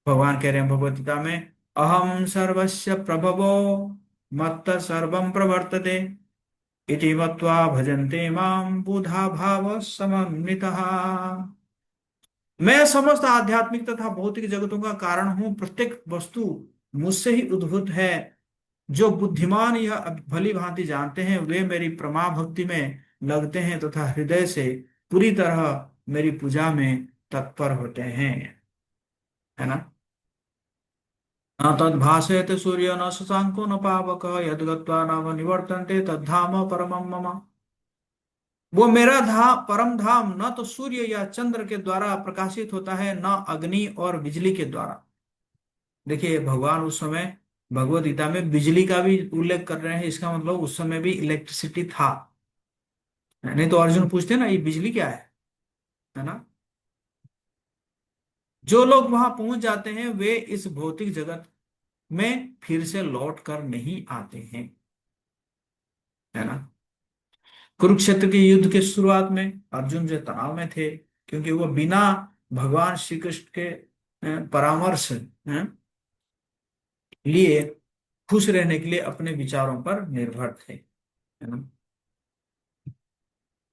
भगवान कह रहे हैं भगवद गीता में, अहम सर्वस्य प्रभवो मत्त सर्वं प्रवर्तते इति मत्वा भजन्ते मां बुधा भाव समन्वितः। मैं समस्त आध्यात्मिक तथा भौतिक जगतों का कारण हूं, प्रत्येक वस्तु मुझसे ही उद्भूत है। जो बुद्धिमान यह भली भांति जानते हैं वे मेरी प्रमा भक्ति में लगते हैं तथा हृदय से पूरी तरह मेरी पूजा में तत्पर होते हैं, है ना। न तद्भासयते सूर्य न शशांको न पावक यद्गत्वा नाम निवर्तन्ते तद्धाम परमं मम। वो मेरा धाम, परम धाम न तो सूर्य या चंद्र के द्वारा प्रकाशित होता है, न अग्नि और बिजली के द्वारा। देखिए भगवान उस समय भगवत गीता में बिजली का भी उल्लेख कर रहे हैं, इसका मतलब उस समय भी इलेक्ट्रिसिटी था। नहीं तो अर्जुन पूछते ना, ये बिजली क्या है ना। जो लोग वहां पहुंच जाते हैं वे इस भौतिक जगत में फिर से लौट कर नहीं आते हैं, है ना। कुरुक्षेत्र के युद्ध के शुरुआत में अर्जुन जो तनाव में थे, क्योंकि वो बिना भगवान श्री कृष्ण के परामर्श लिए खुश रहने के लिए अपने विचारों पर निर्भर थे, है ना,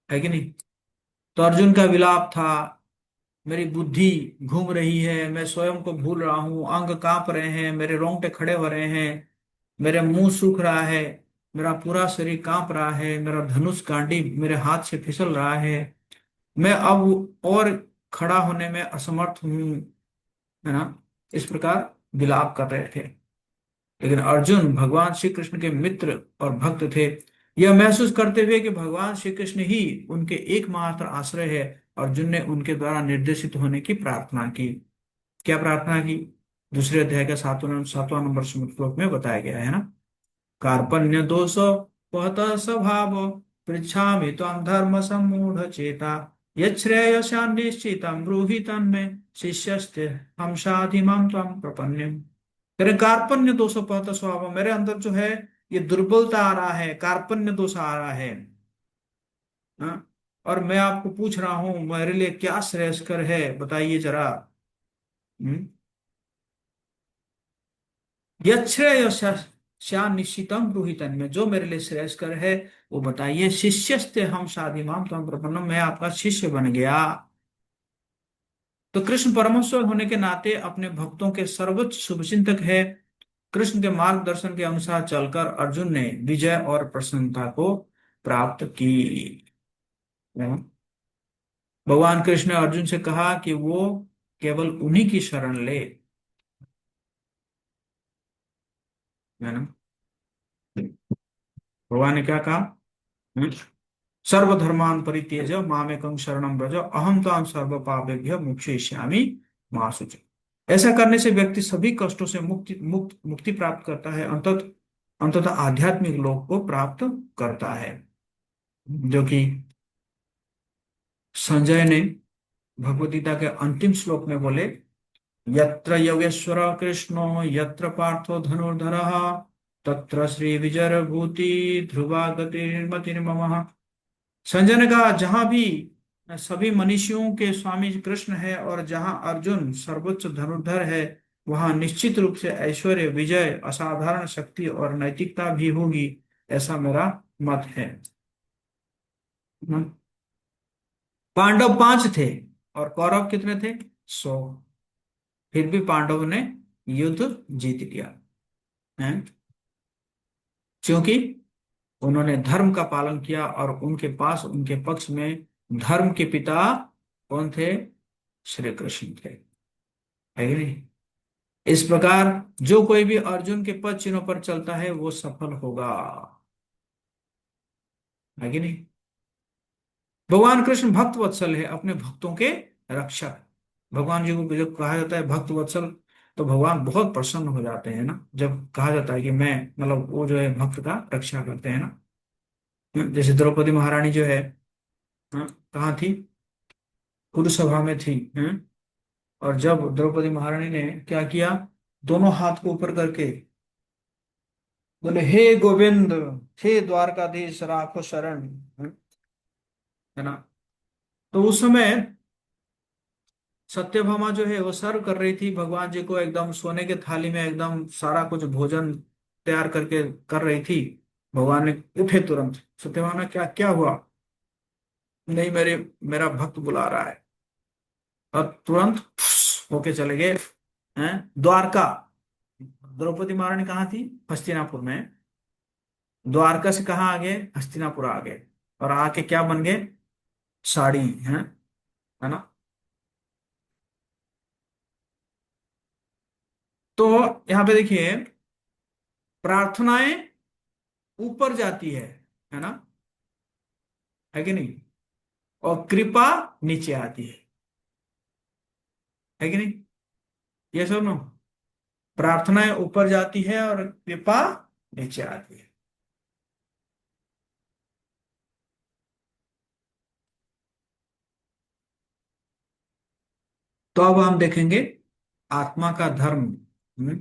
है कि नहीं। तो अर्जुन का विलाप था, मेरी बुद्धि घूम रही है, मैं स्वयं को भूल रहा हूं, अंग कांप रहे हैं, मेरे रोंगटे खड़े हो रहे हैं, मेरे मुंह सूख रहा है, मेरा पूरा शरीर कांप रहा है, मेरा धनुष कांटी मेरे हाथ से फिसल रहा है, मैं अब और खड़ा होने में असमर्थ हूं, है ना। इस प्रकार विलाप कर रहे थे। लेकिन अर्जुन भगवान श्री कृष्ण के मित्र और भक्त थे। यह महसूस करते हुए कि भगवान श्री कृष्ण ही उनके एकमात्र आश्रय है, अर्जुन ने उनके द्वारा निर्देशित होने की प्रार्थना की। क्या प्रार्थना की? दूसरे अध्याय का सातवां नंबर श्लोक में बताया गया है ना। कार्पण्य दोष पहत स्वभाव पृच्छामि त्वां धर्म सम्मूढ़ चेता यच्छ्रेयस्यान् निश्चितं ब्रूहि तन्मे शिष्यस्ते हम साधिमाम त्वं प्रपन्नम। तेरे कार्पण्य दोषों पर स्वभाव, मेरे अंदर जो है ये दुर्बलता आ रहा है, कार्पण्य दोष आ रहा है। हाँ? और मैं आपको पूछ रहा हूं मेरे लिए क्या श्रेयस्कर है, बताइए जरा। हम्म? यच्छ्रेयस्या निश्चितम ब्रूहितन में, जो मेरे लिए श्रेयस्कर है वो बताइए। शिष्यस्ते हम साधिमाम त्वं प्रपन्नम, मैं आपका शिष्य बन गया। तो कृष्ण परमेश्वर होने के नाते अपने भक्तों के सर्वोच्च शुभचिंतक है। कृष्ण के मार्गदर्शन के अनुसार चलकर अर्जुन ने विजय और प्रसन्नता को प्राप्त की। भगवान कृष्ण ने अर्जुन से कहा कि वो केवल उन्हीं की शरण ले, है ना। भगवान ने क्या कहा? हम्म? सर्वधर्मान परित्यज मामेकं शरणं व्रज अहम त्वां सर्व पापेभ्य मोक्षयिष्यामि मा शुचि। ऐसा करने से व्यक्ति सभी कष्टों से मुक्ति प्राप्त करता है, अंततः आध्यात्मिक लोक को प्राप्त करता है। जो कि संजय ने भगवद गीता के अंतिम श्लोक में बोले, यत्र योगेश्वर कृष्णो यत्र पार्थो धनुर्धरः तत्र श्री विजय भूति ध्रुवा गतिर्मतिर्ममः। संजय ने कहा, जहां भी सभी मनीषियों के स्वामी कृष्ण है और जहां अर्जुन सर्वोच्च धनुर्धर है, वहां निश्चित रूप से ऐश्वर्य, विजय, असाधारण शक्ति और नैतिकता भी होगी, ऐसा मेरा मत है। पांडव 5 थे और कौरव कितने थे? 100। फिर भी पांडवों ने युद्ध जीत लिया है, क्योंकि उन्होंने धर्म का पालन किया और उनके पास, उनके पक्ष में धर्म के पिता कौन थे? श्री कृष्ण थे, है कि नहीं। इस प्रकार जो कोई भी अर्जुन के पद चिन्हों पर चलता है वो सफल होगा, है कि नहीं। भगवान कृष्ण भक्त वत्सल है, अपने भक्तों के रक्षक। भगवान जी को जब कहा जाता है भक्त वत्सल, तो भगवान बहुत प्रसन्न हो जाते हैं ना, जब कहा जाता है कि मैं, मतलब वो जो है भक्त का रक्षा करते हैं ना। जैसे द्रौपदी महारानी जो है, हाँ, कहाँ थी? कुरुसभा में थी, हैं? और जब द्रौपदी महारानी ने क्या किया, दोनों हाथ को ऊपर करके बोले, हे गोविंद, हे द्वारकाधीश, राखो शरण, है ना। तो उस समय सत्यभामा जो है वो सर्व कर रही थी भगवान जी को, एकदम सोने के थाली में एकदम सारा कुछ भोजन तैयार करके कर रही थी। भगवान ने उठे तुरंत, सत्यभामा, क्या क्या हुआ? नहीं, मेरा भक्त बुला रहा है। और तुरंत फुस होके चले गए, हैं, द्वारका। द्रौपदी महारानी कहाँ थी? हस्तिनापुर में। द्वारका से कहाँ आ गए? हस्तिनापुर आ गए। और आके क्या बन गए? साड़ी, है ना। तो यहाँ पे देखिए, प्रार्थनाएं ऊपर जाती है ना, है कि नहीं, और कृपा नीचे आती है कि नहीं। ये सुनो, प्रार्थनाएं ऊपर जाती है और कृपा नीचे आती है। तो अब हम देखेंगे आत्मा का धर्म, है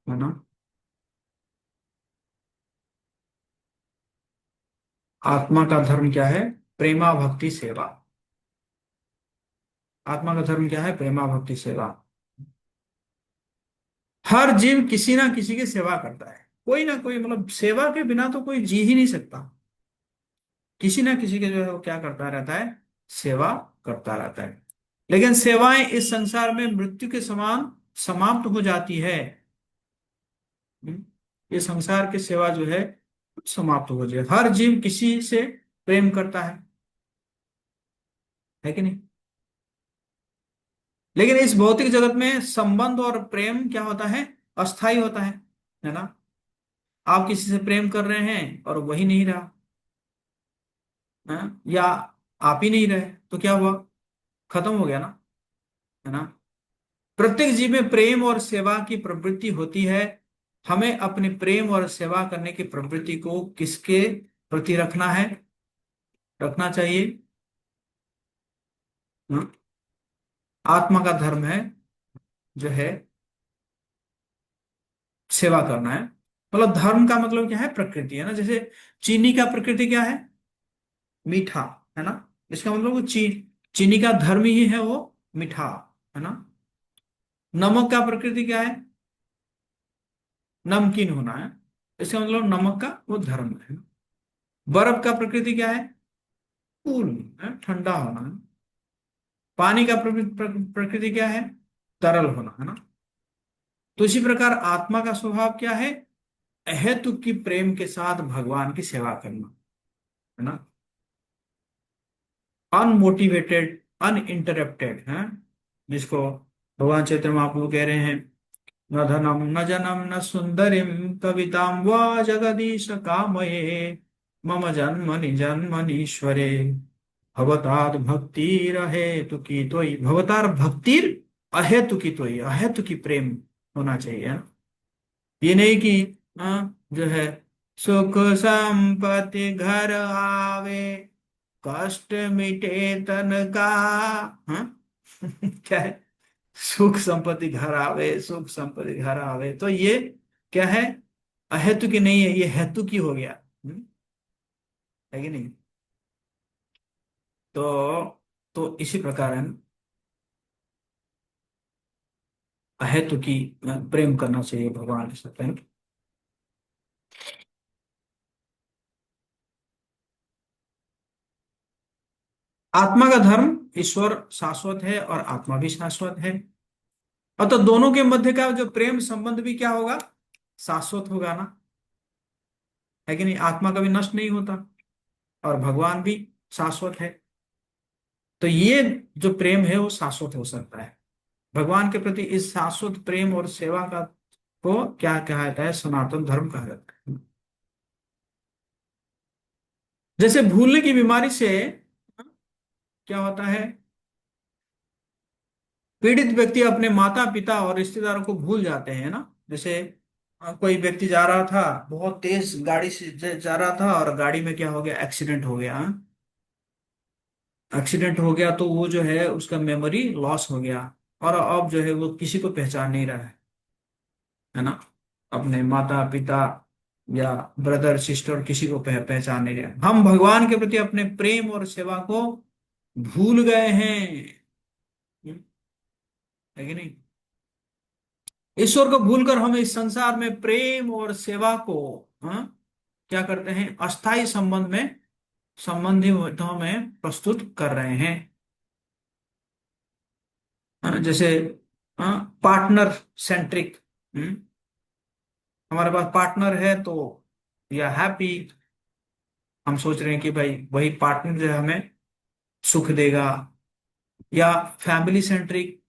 ना। आत्मा का धर्म क्या है? प्रेमा भक्ति सेवा। आत्मा का धर्म क्या है? प्रेमा भक्ति सेवा। हर जीव किसी ना किसी की सेवा करता है, कोई ना कोई, मतलब सेवा के बिना तो कोई जी ही नहीं सकता। किसी ना किसी के जो है वो क्या करता रहता है? सेवा करता रहता है। लेकिन सेवाएं इस संसार में मृत्यु के समान समाप्त हो जाती है। ये संसार की सेवा जो है समाप्त हो जाए। हर जीव किसी से प्रेम करता है कि नहीं। लेकिन इस भौतिक जगत में संबंध और प्रेम क्या होता है? अस्थाई होता है ना। आप किसी से प्रेम कर रहे हैं और वही नहीं रहा, या आप ही नहीं रहे, तो क्या हुआ? खत्म हो गया ना, है ना। प्रत्येक जीव में प्रेम और सेवा की प्रवृत्ति होती है। हमें अपने प्रेम और सेवा करने की प्रवृत्ति को किसके प्रति रखना है, रखना चाहिए। हाँ? आत्मा का धर्म है जो है सेवा करना है। मतलब धर्म का मतलब क्या है, प्रकृति है ना। जैसे चीनी का प्रकृति क्या है, मीठा, है ना। इसका मतलब वो चीनी का धर्म ही है वो मीठा, है ना। नमक का प्रकृति क्या है, नमकीन होना है। इसका मतलब नमक का वो धर्म है। बर्फ का प्रकृति क्या है, कूल है, ठंडा होना है। पानी का प्रकृति क्या है, तरल होना, है ना। तो इसी प्रकार आत्मा का स्वभाव क्या है, अहेतुक की प्रेम के साथ भगवान की सेवा करना, है ना। अनमोटिवेटेड, अनइंटरप्टेड है, जिसको भगवान चैतन्य महाप्रभु कह रहे हैं, न धनम न जनम न सुंदरिम कविताम वा जगदीश कामये मम जन्मनि जन्मनीश्वरे भवताद भक्तिर अहेतुकी तोयि। भवतार भक्तिर अहेतुकी तोयि, अहेतुकी प्रेम होना चाहिए, है ना? ये नहीं कि जो है सुख संपत्ति घर आवे कष्ट मिटे तन का, हाँ? क्या है, सुख संपत्ति घर आवे, सुख संपत्ति घर आवे, तो ये क्या है, अहेतु की नहीं है, ये हेतु की हो गया। है कि नहीं। तो इसी प्रकार है, अहेतु की प्रेम करना चाहिए भगवान के साथ, है ना? आत्मा का धर्म, ईश्वर शाश्वत है और आत्मा भी शाश्वत है। और तो दोनों के मध्य का जो प्रेम संबंध भी क्या होगा, शाश्वत होगा ना। है कि नहीं, आत्मा कभी नष्ट नहीं होता और भगवान भी शाश्वत है। तो ये जो प्रेम है वो शाश्वत हो सकता है। भगवान के प्रति इस शाश्वत प्रेम और सेवा का को क्या कहा जाता है, सनातन धर्म कहा जाता है। जैसे भूलने की बीमारी से क्या होता है, पीड़ित व्यक्ति अपने माता पिता और रिश्तेदारों को भूल जाते हैं ना। जैसे कोई व्यक्ति जा रहा था, बहुत तेज गाड़ी से जा रहा था और गाड़ी में क्या हो गया, एक्सीडेंट हो गया। एक्सीडेंट हो गया तो वो जो है उसका मेमोरी लॉस हो गया, और अब जो है वो किसी को पहचान नहीं रहा है ना। अपने माता पिता या ब्रदर सिस्टर किसी को पहचान नहीं रहा। हम भगवान के प्रति अपने प्रेम और सेवा को भूल गए हैं। है कि नहीं। ईश्वर को भूलकर हम इस संसार में प्रेम और सेवा को, हाँ, क्या करते हैं, अस्थाई संबंध में, संबंधितों में प्रस्तुत कर रहे हैं। हाँ, जैसे पार्टनर सेंट्रिक, हमारे पास पार्टनर है तो या हैप्पी, हम सोच रहे हैं कि भाई वही पार्टनर जो है हमें सुख देगा। या फैमिली सेंट्रिक,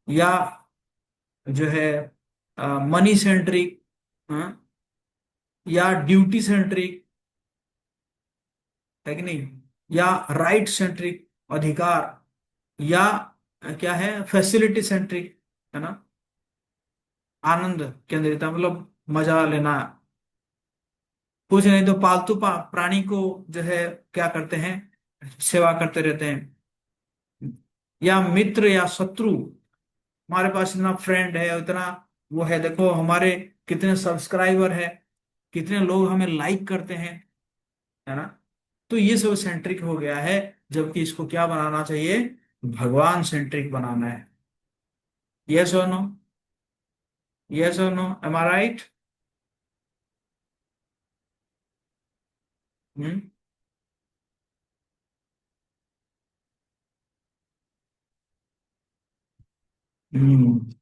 या जो है मनी सेंट्रिक, या ड्यूटी सेंट्रिक, है कि नहीं, या राइट सेंट्रिक, अधिकार, या क्या है, फैसिलिटी सेंट्रिक, है ना, आनंद केंद्रित, मतलब मजा लेना। कुछ नहीं तो पालतू प्राणी को जो है क्या करते हैं, सेवा करते रहते हैं। या मित्र या शत्रु, हमारे पास इतना फ्रेंड है, इतना वो है, देखो हमारे कितने सब्सक्राइबर है, कितने लोग हमें लाइक करते हैं, है ना। तो ये सब सेंट्रिक हो गया है, जबकि इसको क्या बनाना चाहिए, भगवान सेंट्रिक बनाना है। यस और नो, यस और नो, एम आई राइट। हम्म। हम्म।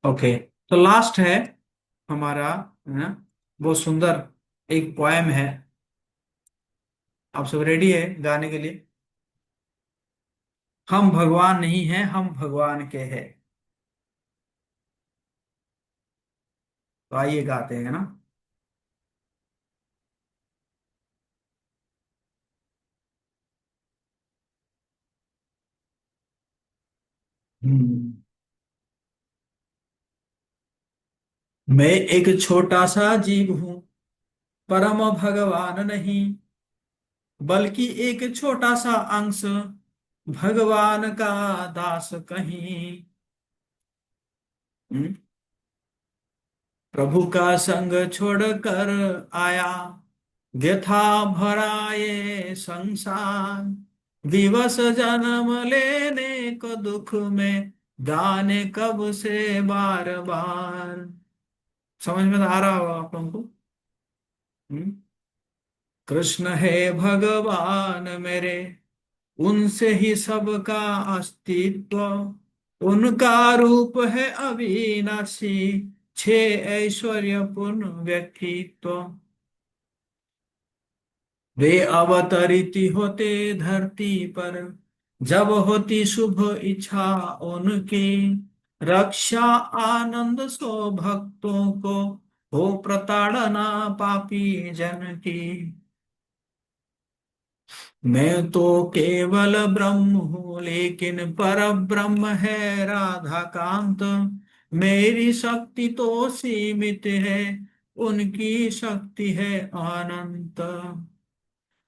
ओके, तो लास्ट है हमारा, है ना, बहुत सुंदर एक पोएम है। आप सब रेडी है गाने के लिए। हम भगवान नहीं हैं, हम भगवान के हैं। तो आइए गाते हैं ना। हम्म। मैं एक छोटा सा जीव हूँ, परम भगवान नहीं, बल्कि एक छोटा सा अंश, भगवान का दास कहीं। हम्म? प्रभु का संग छोड़कर आया, व्यथा भरा ये संसार, दिवस जन्म लेने को दुख में, जाने कब से बार बार। समझ में तो आ रहा होगा आप लोगों को। हम्म? कृष्ण है भगवान मेरे, उनसे ही सबका अस्तित्व, उनका रूप है अविनाशी, छह ऐश्वर्य पूर्ण व्यक्तित्व। वे अवतरित होते धरती पर, जब होती शुभ इच्छा उनकी, रक्षा आनंद सो भक्तों को, हो प्रताड़ना पापी जन की। मैं तो केवल ब्रह्म हूँ, लेकिन पर ब्रह्म है राधा कांत। मेरी शक्ति तो सीमित है, उनकी शक्ति है अनंत।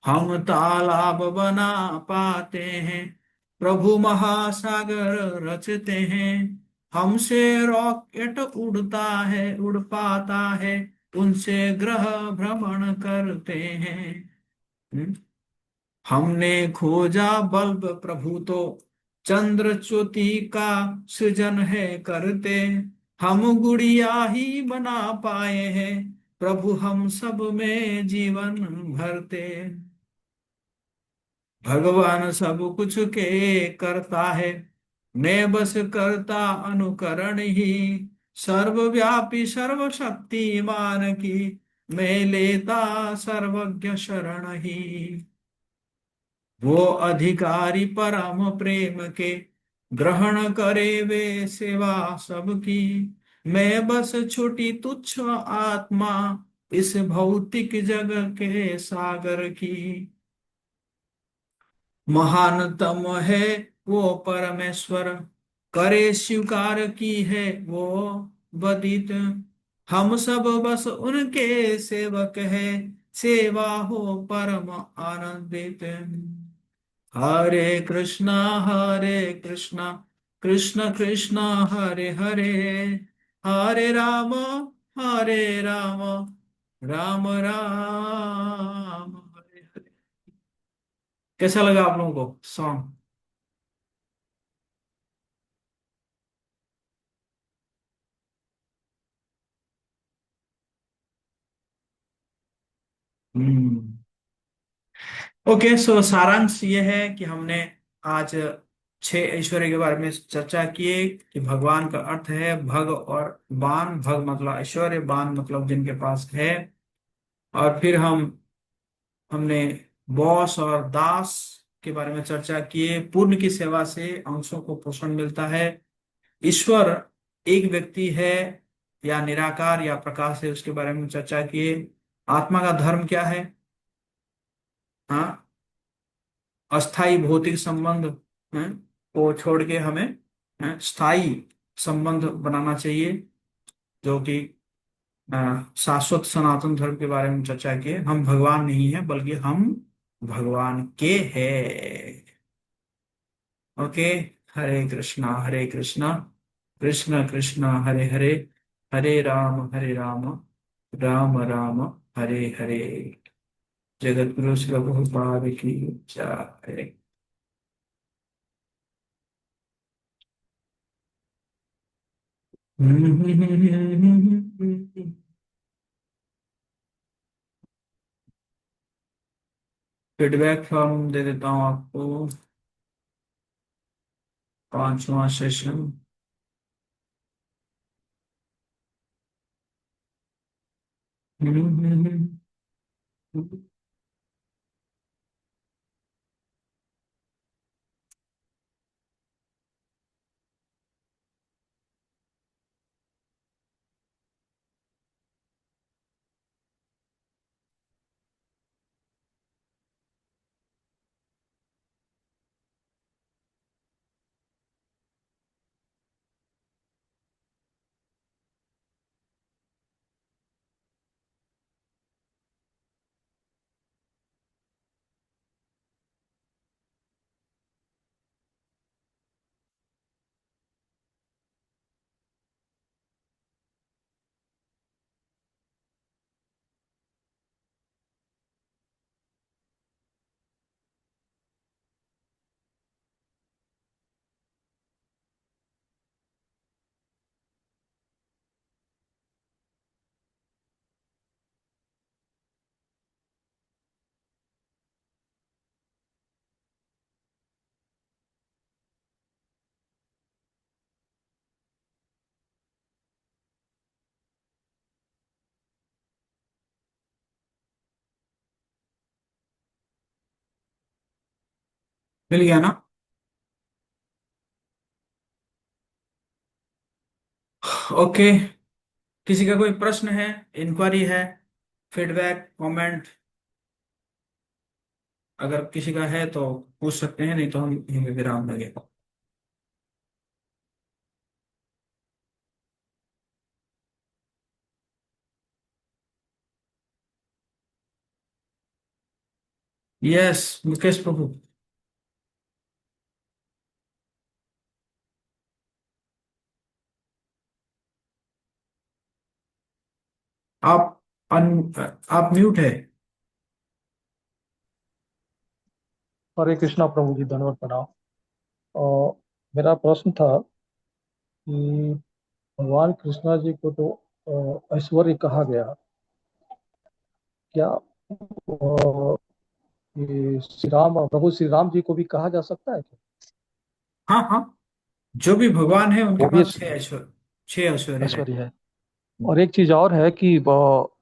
हम तालाब बना पाते हैं, प्रभु महासागर रचते हैं। हमसे रॉकेट उड़ता है, उड़ पाता है, उनसे ग्रह भ्रमण करते हैं। हम्म? हमने खोजा बल्ब, प्रभु तो चंद्र ज्योति का सृजन है करते। हम गुड़िया ही बना पाए हैं, प्रभु हम सब में जीवन भरते। भगवान सब कुछ के करता है, मैं बस करता अनुकरण ही। सर्वव्यापी सर्वशक्तिमान की, मैं लेता सर्वज्ञ शरण ही। वो अधिकारी परम प्रेम के, ग्रहण करे वे सेवा सबकी। मैं बस छोटी तुच्छ आत्मा, इस भौतिक जग के सागर की। महानतम है वो परमेश्वर, करे स्वीकार की है वो बदित। हम सब बस उनके सेवक है, सेवा हो परम आनंदित। हरे कृष्णा कृष्ण कृष्ण हरे हरे, हरे राम हरे राम, राम राम हरे हरे। कैसा लगा आप लोगों को सॉन्ग? हम्म। ओके, सो सारांश ये है कि हमने आज छह ऐश्वर्य के बारे में चर्चा किए कि भगवान का अर्थ है भग और बान। भग मतलब ऐश्वर्य, बान मतलब जिनके पास है। और फिर हमने बॉस और दास के बारे में चर्चा किए। पुण्य की सेवा से अंशों को पोषण मिलता है। ईश्वर एक व्यक्ति है या निराकार या प्रकाश है, उसके बारे में चर्चा किए। आत्मा का धर्म क्या है? हाँ, अस्थाई भौतिक संबंध हैं, को छोड़ के हमें स्थायी संबंध बनाना चाहिए, जो कि शाश्वत सनातन धर्म के बारे में चर्चा किए। हम भगवान नहीं है, बल्कि हम भगवान के हैं। ओके। हरे कृष्णा कृष्ण कृष्ण हरे हरे, हरे राम राम राम हरे हरे। जगत गुरु श्री प्रभुपाद की जय। फीडबैक फॉर्म दे देता हूँ आपको। पांचवा सेशन। मिल गया ना? ओके। किसी का कोई प्रश्न है, इंक्वायरी है, फीडबैक, कमेंट? अगर किसी का है तो पूछ सकते हैं, नहीं तो हम यहीं पे विराम लगेगा। यस, मुकेश प्रभु। आप आप म्यूट है। हरे कृष्णा प्रभु जी, धन्यवाद प्रणाम। और मेरा प्रश्न था कि भगवान कृष्णा जी को तो ऐश्वर्य कहा गया, क्या ये श्री राम, प्रभु श्री राम जी को भी कहा जा सकता है क्या? हाँ हाँ, जो भी भगवान है उनके वो भी पास छह ऐश्वर्य, छह ऐश्वर्य है। ऐश्वर्य है। और एक चीज और है कि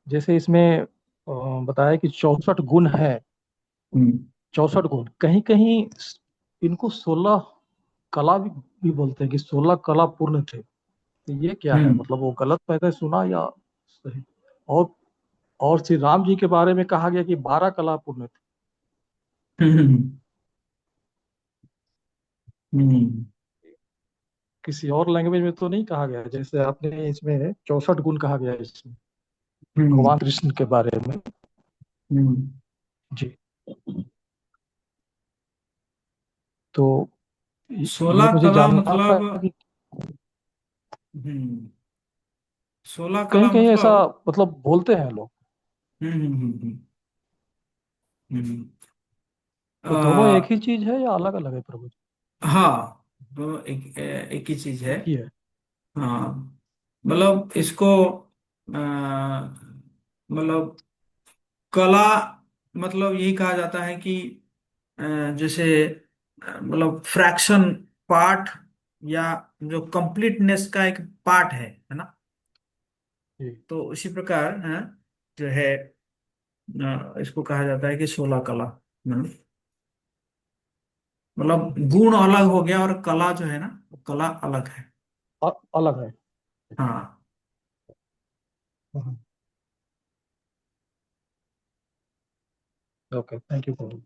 जैसे इसमें बताया कि 64 गुण है। हम्म 64 गुण, कहीं कहीं इनको 16 कला भी बोलते हैं कि 16 कला पूर्ण थे। तो ये क्या है, हम्म मतलब वो गलत मैंने सुना या सही? और और श्री राम जी के बारे में कहा गया कि 12 कला पूर्ण थे। हम्म हम्म किसी और लैंग्वेज में तो नहीं कहा गया है, जैसे आपने इसमें 64 गुण कहा गया है इसमें हम्म भगवान कृष्ण के बारे में। हम्म। जी। तो ये 16 मुझे कला जानना था मतलब, कि 16 कला कहीं कहीं ऐसा मतलब। मतलब बोलते हैं लोग। हम्म हम्म हम्म हम्म हम्म। तो दोनों एक आ, ही चीज है या अलग अलग है प्रभु जी? हाँ, दोनों एक ही चीज है। एक ही है। हाँ, मतलब इसको मतलब कला, मतलब यही कहा जाता है कि अ, जैसे मतलब फ्रैक्शन, पार्ट, या जो कंप्लीटनेस का एक पार्ट है ना। जी। तो उसी प्रकार जो है इसको कहा जाता है कि 16 कला। मतलब गुण अलग हो गया और कला जो है ना, वो कला अलग है। अलग है। हाँ। ओके, थैंक यू प्रभु।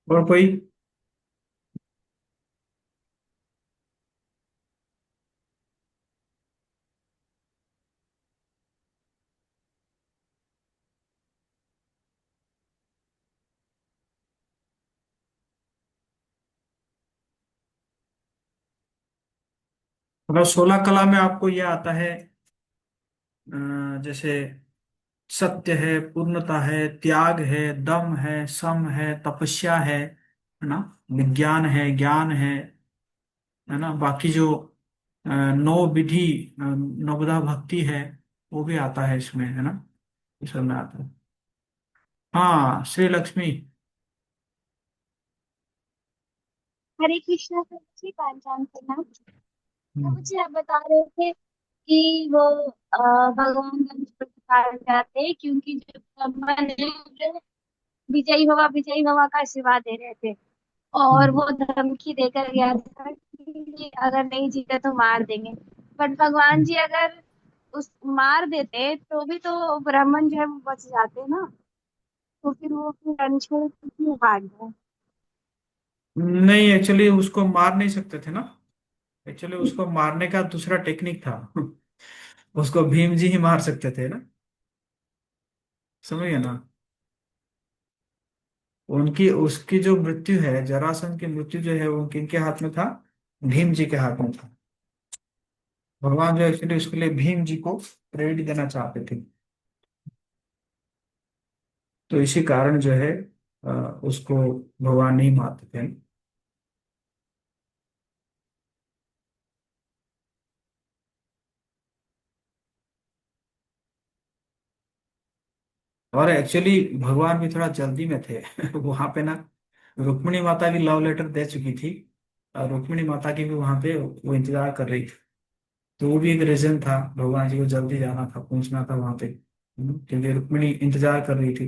और कोई? मतलब 16 कला में आपको ये आता है, जैसे सत्य है, पूर्णता है, त्याग है, दम है, सम है, तपस्या है ना, विज्ञान है, ज्ञान है ना। बाकी जो नौ विधि, नवदा भक्ति है, वो भी आता है इसमें, है ना। इस सब में आता है। हाँ, श्री लक्ष्मी। हरे कृष्णा प्रभु जी, पहचान करना। प्रभु हम्म जी आप बता रहे थे कि वो भगवान का पुरस्कार जाते हैं क्योंकि जो ब्रह्मा ने विजयी भवा का आशीर्वाद दे रहे थे, और हम्म वो धमकी देकर गया था कि अगर नहीं जीते तो मार देंगे। बट भगवान जी अगर उस मार देते तो भी तो ब्राह्मण जो है वो बच जाते ना, तो फिर वो फिर रणछोड़ क्यों भाग गए? नहीं, एक्चुअली उसको मार नहीं सकते थे ना। एक्चुअली उसको मारने का दूसरा टेक्निक था। उसको भीम जी ही मार सकते थे ना। समझ गए ना। उनकी उसकी जो मृत्यु है, जरासंध की मृत्यु जो है, वो किनके हाथ में था? भीम जी के हाथ में था। भगवान जो एक्चुअली उसके लिए भीम जी को क्रेडिट देना चाहते थे। तो इसी कारण जो है अ, उसको भगवान नहीं मारते थे। और एक्चुअली भगवान भी थोड़ा जल्दी में थे। वहां पे ना, रुक्मिणी माता भी लव लेटर दे चुकी थी, और रुक्मिणी माता की भी वहां पे वो इंतजार कर रही थी। तो वो भी एक रीजन था, भगवान जी को जल्दी जाना था, पहुंचना था वहां पे। क्योंकि रुक्मिणी इंतजार कर रही थी।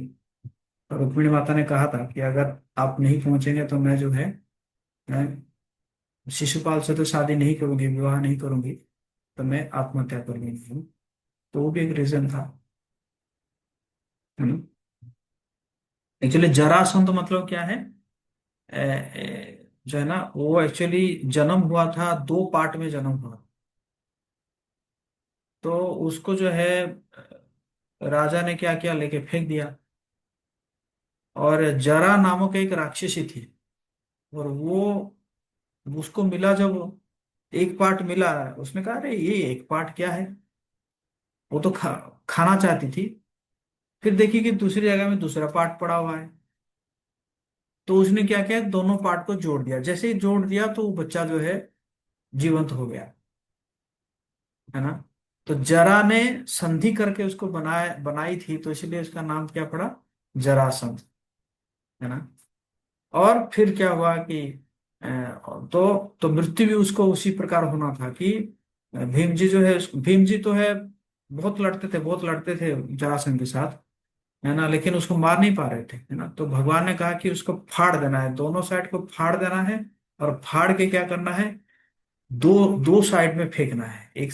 और रुक्मिणी माता ने कहा था कि अगर आप नहीं पहुंचेंगे तो मैं जो है, मैं शिशुपाल से तो शादी नहीं करूंगी, विवाह नहीं करूंगी, तो मैं आत्महत्या कर लूंगी। तो वो भी एक रीजन था। एक्चुअली जरासंध मतलब क्या है? जो है ना, वो एक्चुअली जन्म हुआ था, दो पार्ट में जन्म हुआ। तो उसको जो है राजा ने क्या किया, लेके फेंक दिया। और जरा नामक एक राक्षसी थी, और वो उसको मिला जब एक पार्ट मिला, उसने कहा अरे ये एक पार्ट क्या है। वो तो खाना चाहती थी। फिर देखी कि दूसरी जगह में दूसरा पार्ट पड़ा हुआ है। तो उसने क्या किया, दोनों पार्ट को जोड़ दिया। जैसे ही जोड़ दिया तो वो बच्चा जो है जीवंत हो गया, है ना। तो जरा ने संधि करके उसको बनाई थी, तो इसलिए उसका नाम क्या पड़ा, जरासंध, है ना। और फिर क्या हुआ कि तो मृत्यु भी उसको उसी प्रकार होना था कि भीम जी जो है, भीम जी तो है बहुत लड़ते थे जरासंध के साथ, है ना, लेकिन उसको मार नहीं पा रहे थे, है ना। तो भगवान ने कहा कि उसको फाड़ देना है, दोनों साइड को फाड़ देना है। और फाड़ के क्या करना है, दो दो साइड में फेंकना है, एक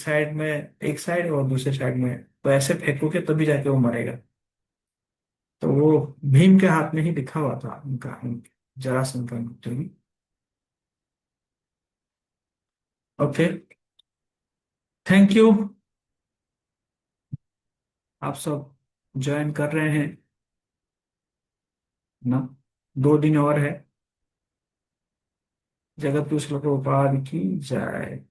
साइड और दूसरे साइड में। तो ऐसे फेंकोगे तभी जाके वो मरेगा। तो वो भीम के हाथ में ही लिखा हुआ था उनका, जरासंध का मृत्यु भी। Okay, thank you. आप सब ज्वाइन कर रहे हैं ना। 2 दिन और है। जगत कुछ लोगों की जय।